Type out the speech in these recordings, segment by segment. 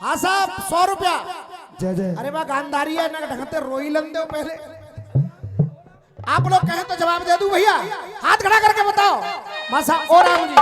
हाँ साहब 100 रुपया। जय जय। अरे वाह गांधारी है ना ढंगते रोई लन दो पहले। आप लोग कहें तो जवाब दे दूं भैया, हाथ खड़ा करके बताओ। मासा और राम जी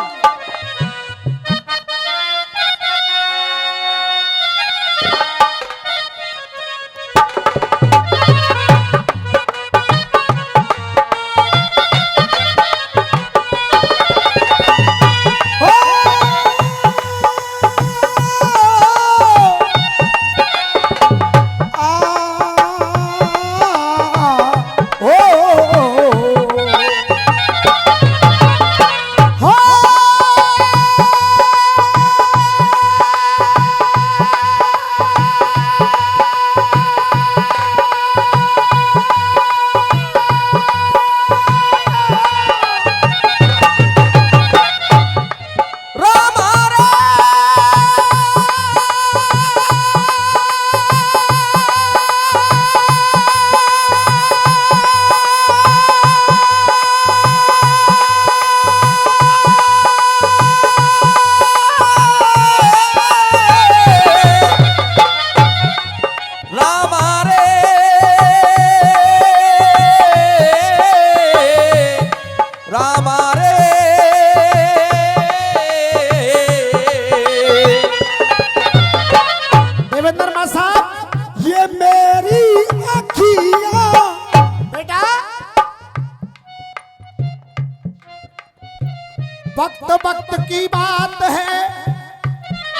वक्त वक्त की बात है,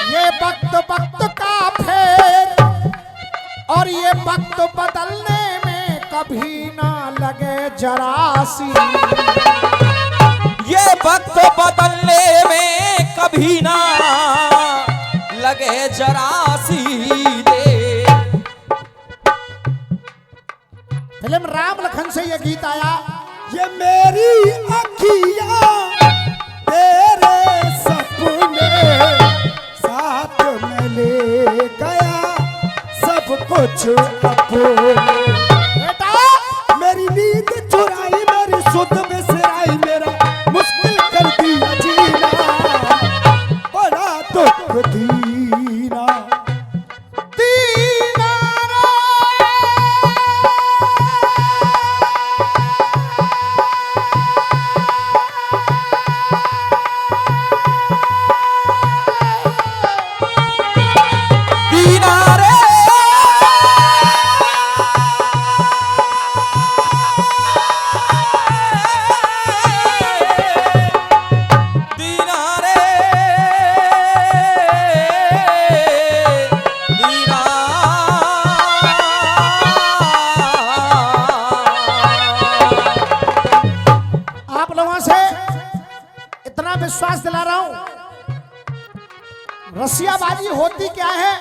ये वक्त वक्त का फेर, और ये वक्त बदलने में कभी ना लगे जरा सी। ये वक्त बदलने में कभी ना लगे जरा सी दे। फिल्म राम लखन से ये गीत आया। ये मेरी अखियां तेरे सपने साथ में ले गया सब कुछ अपने। बेटा मेरी नींद चुराई, मेरी सुध बिसराई, मेरा मुश्किल कर दिया जीना, बड़ा दुख दीना दीना विश्वास दिला रहा हूं, रसियाबाजी होती क्या है,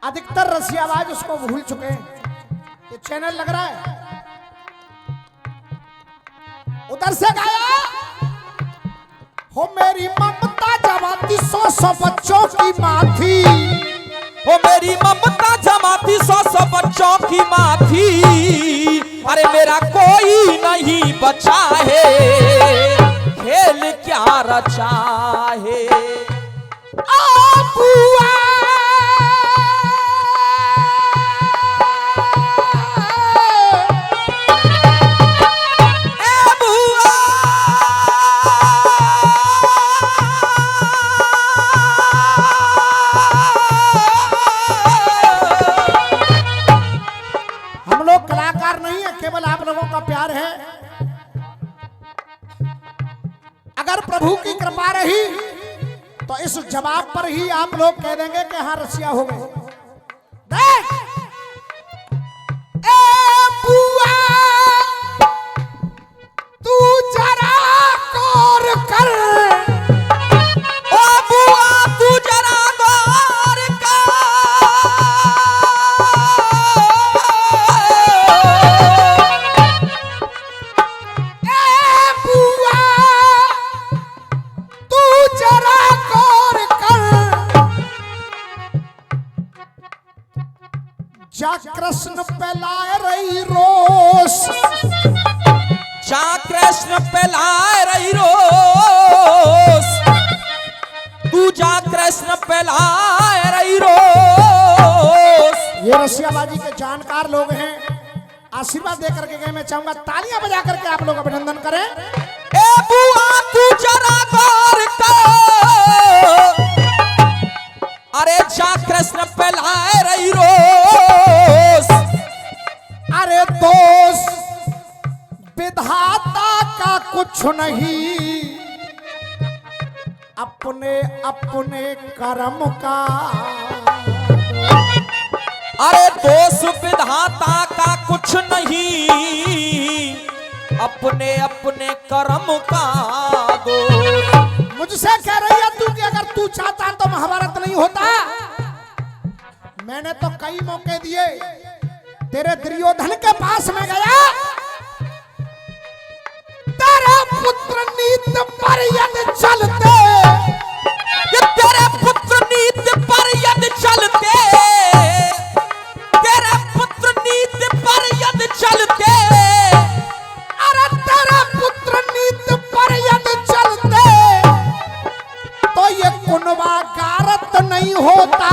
अधिकतर रसियाबाज उसको भूल चुके हैं। ये चैनल लग रहा है, उधर से गाया हो मेरी ममता जमाती 100 बच्चों की माँ थी। हो मेरी ममता जमाती 100 बच्चों की माँ थी। अरे मेरा कोई नहीं बचा है, खेल क्या रचा है। बुआ हम लोग कलाकार नहीं है, केवल आप लोगों का प्यार है। अगर प्रभु की कृपा रही तो इस जवाब पर ही आप लोग कह देंगे कि हाँ रसिया हो गए। देख ए बुआ तू जरा गौर कर, ओ बुआ तू जरा गौर कर। ए बुआ तू जरा गौर कर, जा कृष्ण पे लाए रही रोष, जा कृष्ण पे लाए रही रोष, तू जा कृष्ण पे लाए रही जो रसियाबाजी के जानकार लोग हैं आशीर्वाद दे करके गए, मैं चाहूंगा तालियां बजा करके आप लोग अभिनंदन करें। ए बुआ तू जरा गौर कर, अरे जा कृष्ण पे लाए रही रोस। अरे दोस्त विधाता का कुछ नहीं, अपने अपने कर्म का। अरे दोष विधाता का कुछ नहीं, अपने अपने कर्म का दोष। मुझसे कह रही है तू कि अगर तू चाहता तो महाभारत नहीं होता। मैंने तो कई मौके दिए, तेरे दुर्योधन के पास में गया, तेरा पुत्र नीत पर यदि चलते, ये तेरे पुत्र नीत पर यदि चलते, तेरे पुत्र नीत पर यदि चलते, अरे तेरा पुत्र नीत पर यदि चलते, तो ये कुनबा गारत नहीं होता।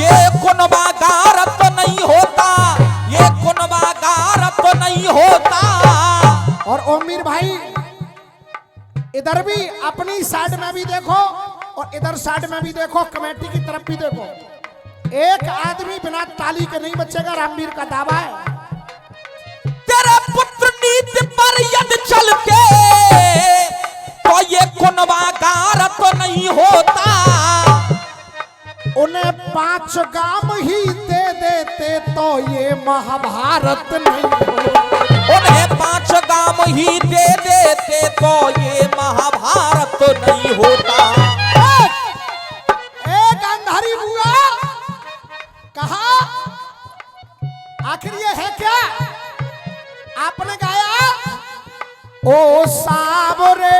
ये कुनबा गारत नहीं होता, ये कुनबा गारत नहीं होता। और ओमीर भाई इधर भी अपनी साइड में भी देखो और इधर साइड में भी देखो, कमेटी की तरफ भी देखो। एक आदमी बिना ताली के नहीं बचेगा, रामवीर का दावा है। तेरे पुत्र नीति पर यदि चलते, तो ये कुनबा गारत नहीं होता। उन्हें 5 गाम ही दे देते तो ये महाभारत नहीं होता। उन्हें 5 गाम ही दे देते तो ये महाभारत नहीं होता। एक अंधारी बुआ कहा, आखिर ये है क्या? आपने गाया ओ सावरे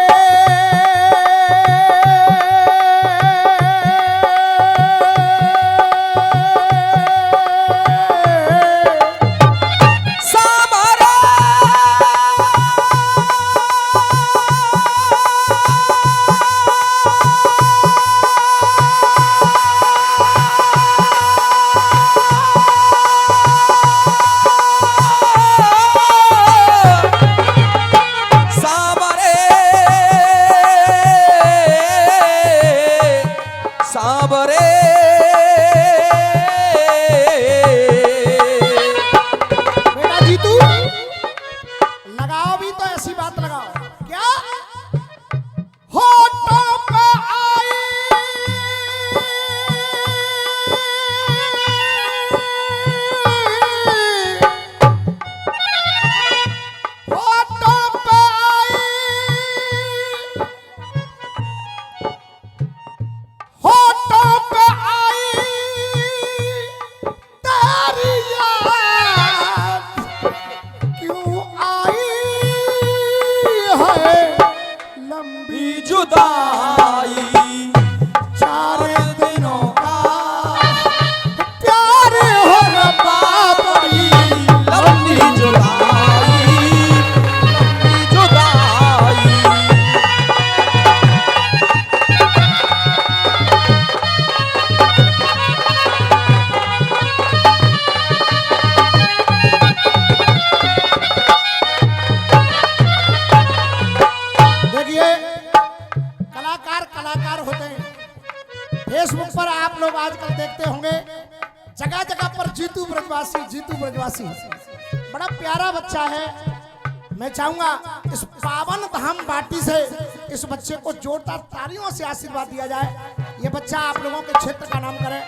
फेसबुक पर आप लोग आजकल देखते होंगे जगह जगह पर जीतू ब्रजवासी बड़ा प्यारा बच्चा है। मैं चाहूंगा इस पावन धाम बाटी से इस बच्चे को जोरदार तालियों से आशीर्वाद दिया जाए। ये बच्चा आप लोगों के क्षेत्र का नाम करे।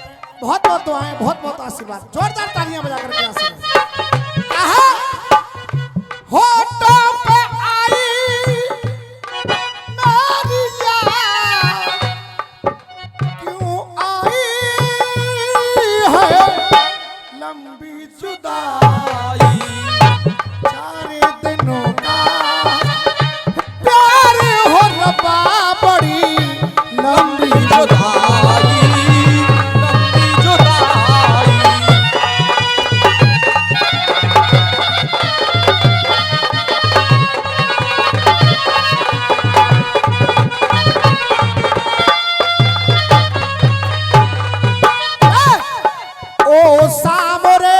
बहुत बहुत दुआएं, बहुत बहुत आशीर्वाद, जोरदार तालियां बजा करके आशीर्वाद। कहा होठों पे आई नारिया क्यों आई है लंबी जुदाई, चार दिनों का प्यार हो रबा बड़ी लंबी जुदाई, लंबी जुदाई। ओ सामरे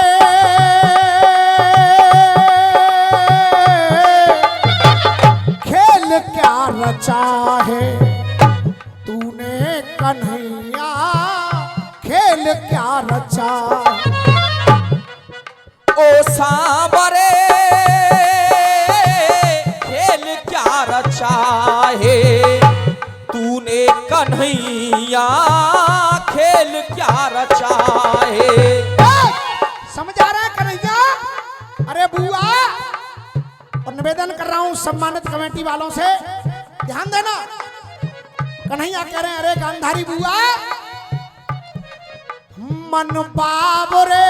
खेल क्या रचा। ओ सांवरे खेल क्या रचा है तूने कन्हैया खेल क्या रचा है। समझ आ रहा है कन्हैया? अरे बुआ, और निवेदन कर रहा हूं सम्मानित कमेटी वालों से, ध्यान देना। कन्हैया कह रहे हैं, अरे गांधारी बुआ, मन बाबरे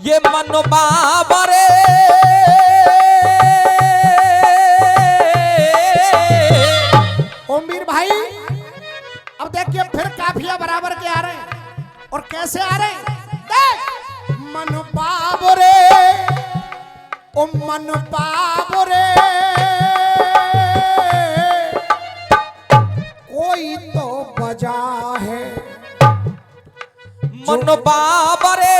ये मन बाबरे ओमवीर भाई, अब देखिए फिर काफिया बराबर के आ रहे हैं, और कैसे आ रहे हैं देख। मन बाबरे ओ मन बाबरे कोई तो बजा है। मन बाबरे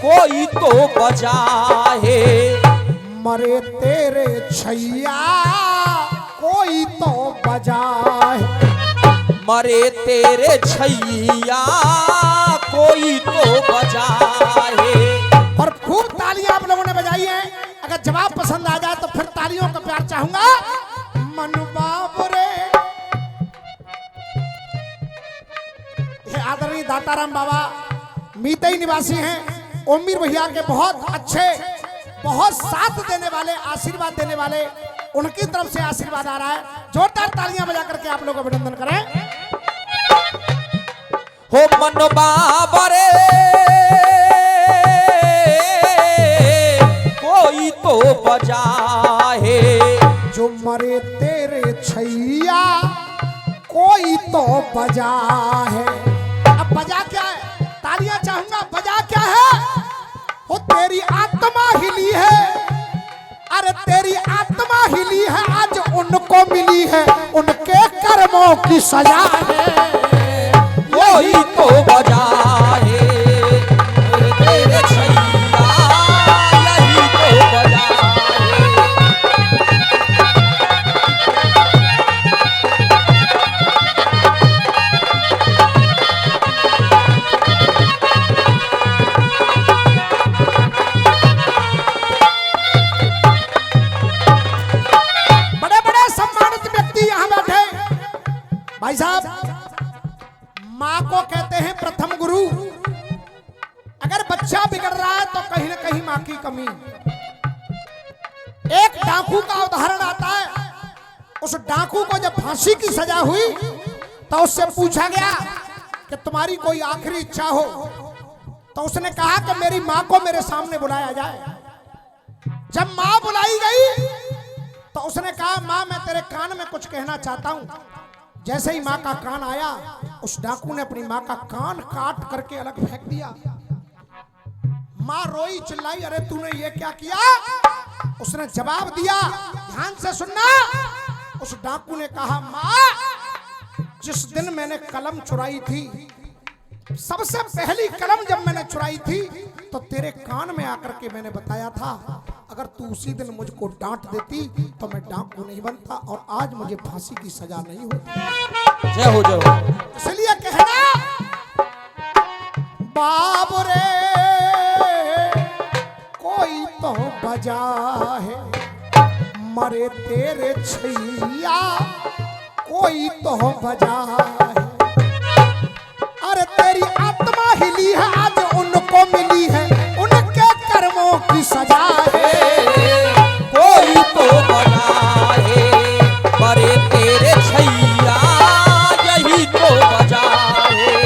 कोई तो बजा है मरे तेरे छैया कोई तो बजा है। मरे तेरे छैया कोई तो बजा है। और खूब तालियां आप लोगों ने बजाई हैं। अगर जवाब पसंद आ जाए तो फिर तालियों का प्यार चाहूंगा। मन बाबरे, ये आदरणीय दाताराम बाबा मीतई निवासी हैं, ओमवीर भैया के बहुत अच्छे, बहुत साथ देने वाले, आशीर्वाद देने वाले, उनकी तरफ से आशीर्वाद आ रहा है। जोरदार तालियां बजा करके आप लोग अभिनंदन करें। हो मन बाबरे कोई तो बजा है जो मरे तेरे छैया कोई तो बजा है। अब बजा क्या है? तालियां चाहूंगा। बजा क्या है? हो तेरी आत्मा हिली है, अरे तेरी आत्मा हिली है, आज उनको मिली है उनके कर्मों की सजा है। कोई तो बजा है तेरे छैया यही तो बजा है। बड़े बड़े सम्मानित व्यक्ति यहाँ बैठे। भाई साहब, माँ को कहते हैं प्रथम गुरु। अगर बच्चा बिगड़ रहा है तो कहीं ना कहीं माँ की कमी। एक डाकू का उदाहरण आता है। उस डाकू को जब फांसी की सजा हुई तो उससे पूछा गया कि तुम्हारी कोई आखिरी इच्छा हो, तो उसने कहा कि मेरी माँ को मेरे सामने बुलाया जाए। जब माँ बुलाई गई तो उसने कहा, माँ मैं तेरे कान में कुछ कहना चाहता हूं। जैसे ही माँ का कान आया, उस डाकू ने अपनी माँ का कान काट करके अलग फेंक दिया। माँ रोई, चिल्लाई, अरे तूने ये क्या किया? उसने जवाब दिया, ध्यान से सुनना। उस डाकू ने कहा, माँ जिस दिन मैंने कलम चुराई थी, सबसे पहली कलम जब मैंने चुराई थी तो तेरे कान में आकर के मैंने बताया था, अगर तू उसी दिन मुझको डांट देती तो मैं डाकू नहीं बनता और आज मुझे फांसी की सजा नहीं होती। जय हो जय हो। इसलिए कहना, बाबरे कोई तो बजा है, मरे तेरे छैया कोई तो बजा है। अरे तेरी आत्मा हिली है, आज उनको मिली है उनके कर्मों की सजा है। कोई तो बजा है मरे तेरे छैया यही तो बजा है।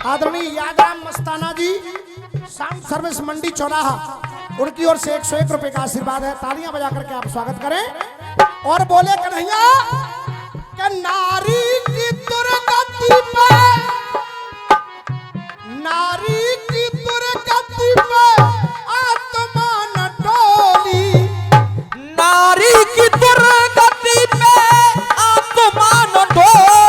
आदरणीय यादराम मस्ताना जी, साउंड सर्विस मंडी चौराहा, उनकी ओर से 101 रुपए का आशीर्वाद है। तालियां बजा करके आप स्वागत करें और बोले कन्हैया कि नारी की दुर्गति पे, नारी की दुर्गति पे आत्मा न डोली। नारी की दुर्गति पे आत्मा न डोली।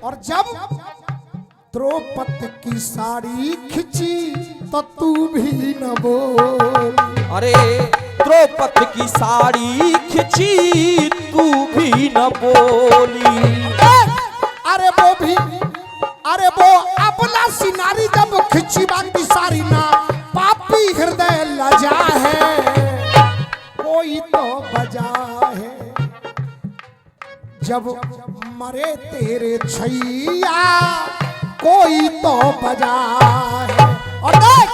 और जब द्रौपदी की साड़ी खिंची तो तू भी न बोल। अरे द्रौपदी की साड़ी खिंची तू भी न बोली। अरे वो अपना सिनारी जब खिंची बाकी सारी ना पापी हृदय लजा है, कोई तो बजा है। जब मरे तेरे छैया कोई तो बजा है। और देख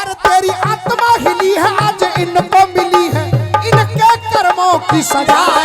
अरे तेरी आत्मा हिली है आज इनको मिली है, इनके कर्मों की सजा है।